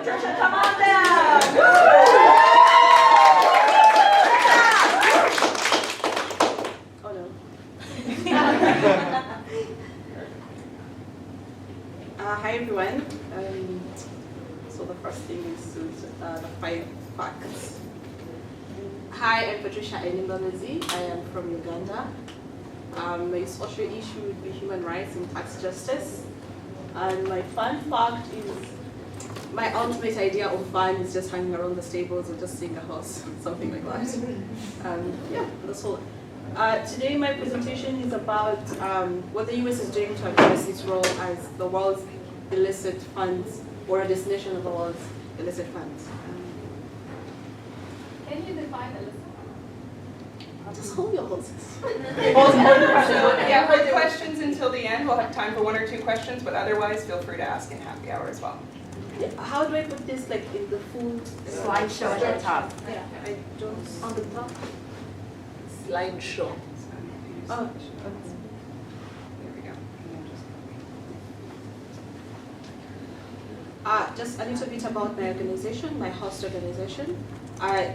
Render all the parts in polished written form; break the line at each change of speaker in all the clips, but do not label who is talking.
Patricia, come on down. Oh no. Hi everyone. So the first thing is the 5 facts. Hi, I'm Patricia Ainembabazi. I am from Uganda. My social issue would be human rights and tax justice. And my fun fact is, my ultimate idea of fun is just hanging around the stables or just seeing a horse, something like that. Yeah, that's all. Today my presentation is about what the US is doing to address its role as the world's illicit funds, or a destination of the world's illicit funds.
Can you define illicit?
Just hold your horses.
Yeah, hold questions until the end. We'll have time for 1 or 2 questions, but otherwise feel free to ask in happy hour as well.
Yeah, how do I put this like in the full
Slideshow at the top.
Yeah, I don't on the top.
Slideshow.
Oh,
There we go.
just a little bit about my organization, my host organization.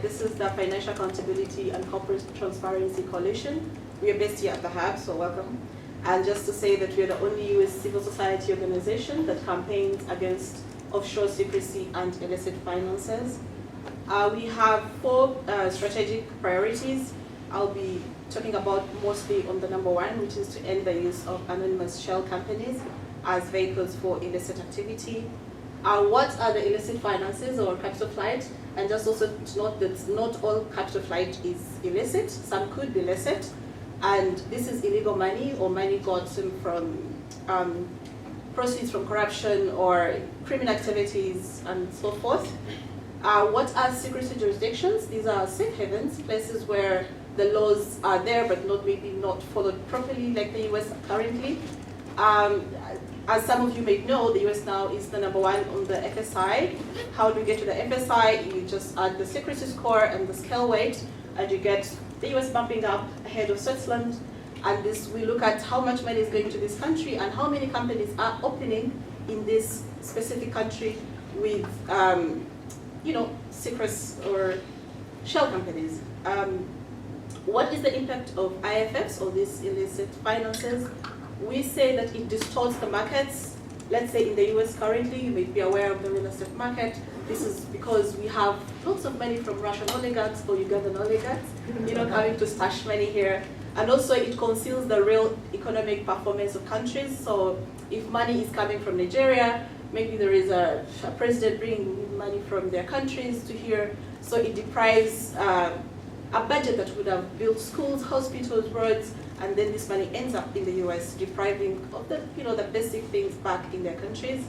This is the Financial Accountability and Corporate Transparency Coalition. We are based here at the Hub, so welcome. And just to say that we are the only US civil society organization that campaigns against offshore secrecy and illicit finances. We have 4 strategic priorities. I'll be talking about mostly on the number 1, which is to end the use of anonymous shell companies as vehicles for illicit activity. What are the illicit finances or capital flight? And just also to note that not all capital flight is illicit. Some could be illicit. And this is illegal money or money gotten from proceeds from corruption or criminal activities and so forth. What are secrecy jurisdictions? These are safe havens, places where the laws are there but maybe not followed properly like the US currently. As some of you may know, the US now is the number 1 on the FSI. How do you get to the FSI? You just add the secrecy score and the scale weight, and you get the US bumping up ahead of Switzerland. And this, we look at how much money is going to this country and how many companies are opening in this specific country with, secrets or shell companies. What is the impact of IFFs or these illicit finances? We say that it distorts the markets. Let's say in the US currently, you may be aware of the real estate market. This is because we have lots of money from Russian oligarchs or Ugandan oligarchs, coming to stash money here. And also it conceals the real economic performance of countries. So if money is coming from Nigeria, maybe there is a president bringing money from their countries to here. So it deprives a budget that would have built schools, hospitals, roads, and then this money ends up in the US, depriving of the, the basic things back in their countries.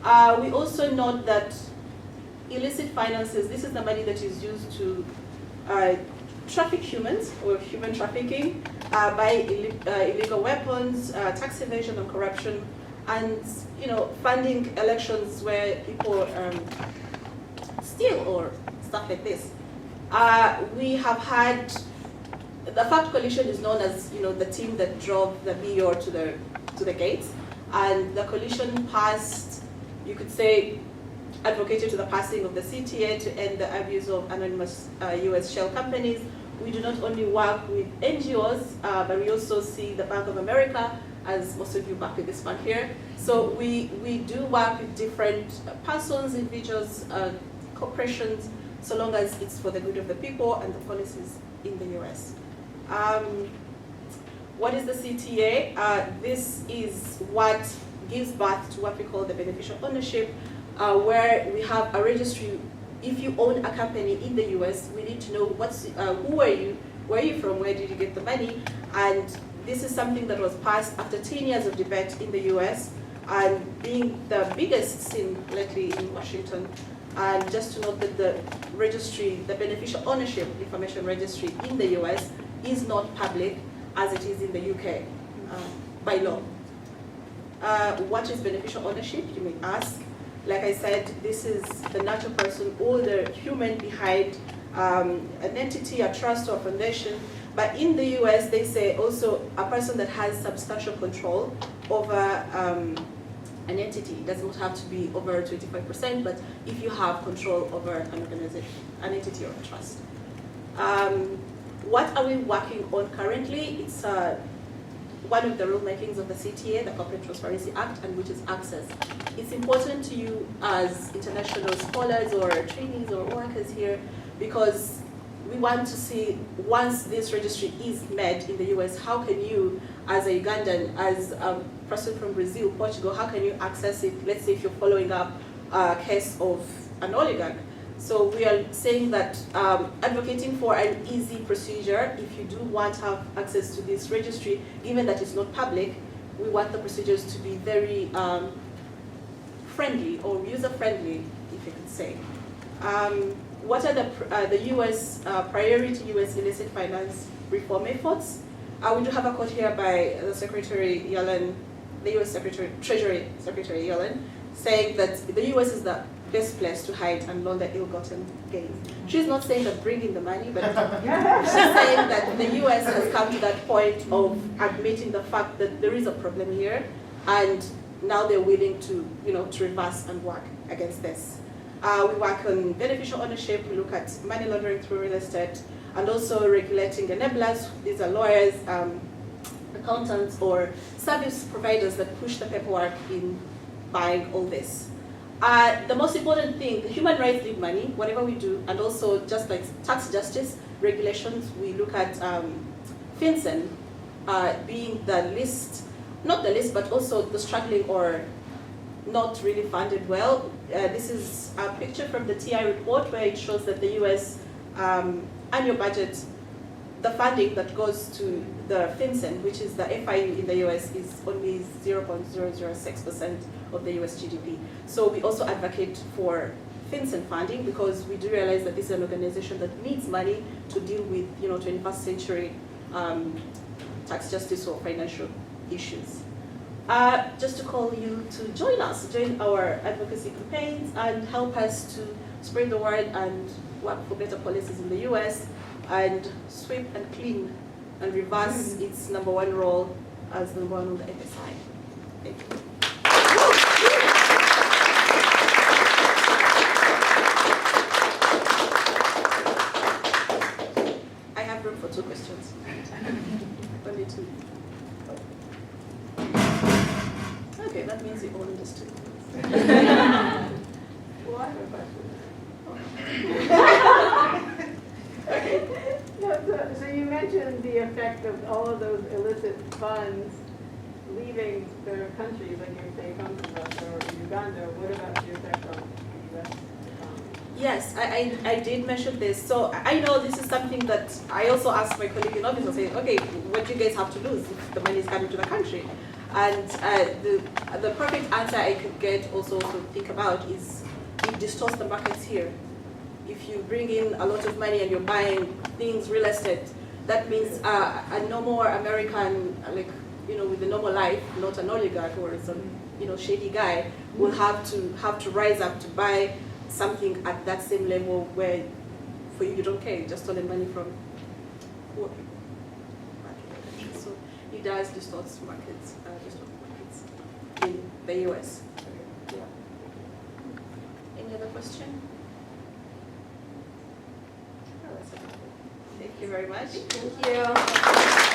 We also note that illicit finances, this is the money that is used to traffic humans, or human trafficking, buy illegal weapons, tax evasion and corruption, and funding elections where people steal or stuff like this. We have had, the FACT coalition is known as the team that drove the BEOR to the gates, and the coalition passed, you could say, advocated to the passing of the CTA to end the abuse of anonymous US shell companies. We do not only work with NGOs, but we also see the Bank of America, as most of you back with this one here. So we do work with different persons, individuals, corporations, so long as it's for the good of the people and the policies in the US. What is the CTA? This is what gives birth to what we call the beneficial ownership, where we have a registry. If you own a company in the US, we need to know who are you, where are you from, where did you get the money, and this is something that was passed after 10 years of debate in the US, and being the biggest sin lately in Washington. And just to note that the registry, the beneficial ownership information registry in the US is not public as it is in the UK by law. What is beneficial ownership, you may ask? Like I said, this is the natural person or the human behind an entity, a trust or foundation. But in the US, they say also a person that has substantial control over an entity. It does not have to be over 25%, but if you have control over an organization, an entity or a trust. What are we working on currently? It's one of the rulemakings of the CTA, the Corporate Transparency Act, and which is access. It's important to you as international scholars or trainees or workers here, because we want to see, once this registry is made in the US, how can you, as a Ugandan, as a person from Brazil, Portugal, how can you access it? Let's say if you're following up a case of an oligarch. So we are saying that advocating for an easy procedure, if you do want to have access to this registry, given that it's not public, we want the procedures to be very friendly or user-friendly, if you could say. What are the US priority US illicit finance reform efforts? We do have a quote here by the Secretary Yellen, the US Treasury Secretary Yellen, saying that the US is the best place to hide and launder ill-gotten gains. She's not saying that bring in the money, but she's saying that the US has come to that point of admitting the fact that there is a problem here, and now they're willing to, to reverse and work against this. We work on beneficial ownership. We look at money laundering through real estate, and also regulating enablers. These are lawyers, accountants, or service providers that push the paperwork in buying all this. The most important thing, human rights need money, whatever we do, and also just like tax justice regulations, we look at FinCEN being the least, not the least, but also the struggling or not really funded well. This is a picture from the TI report where it shows that the US annual budget, the funding that goes to the FinCEN, which is the FIU in the US, is only 0.006% of the US GDP. So we also advocate for FinCEN funding because we do realize that this is an organization that needs money to deal with 21st century tax justice or financial issues. Just to call you to join us, join our advocacy campaigns and help us to spread the word and work for better policies in the US and sweep and clean and reverse its #1 role as the one on the FSI. Thank you. I have room for 2 questions. Only 2. Okay, that means you all understood.
Well, I have a question.
Okay.
No, so you mentioned the effect of all of those illicit funds leaving their countries, like you say, come from Russia or Uganda. What about the effect on the U.S. economy?
Yes, I did mention this. So I know this is something that I also asked my colleague in office. I said, okay, what do you guys have to lose if the money is coming to the country? And the perfect answer I could get also to think about is it distorts the markets here. If you bring in a lot of money and you're buying things, real estate, that means a normal American, with a normal life, not an oligarch or some, shady guy, will have to rise up to buy something at that same level where, for you don't care, you just stolen money from poor people. So it does distort markets in the US. Yeah. Any other question? Thank you very much.
Thank you.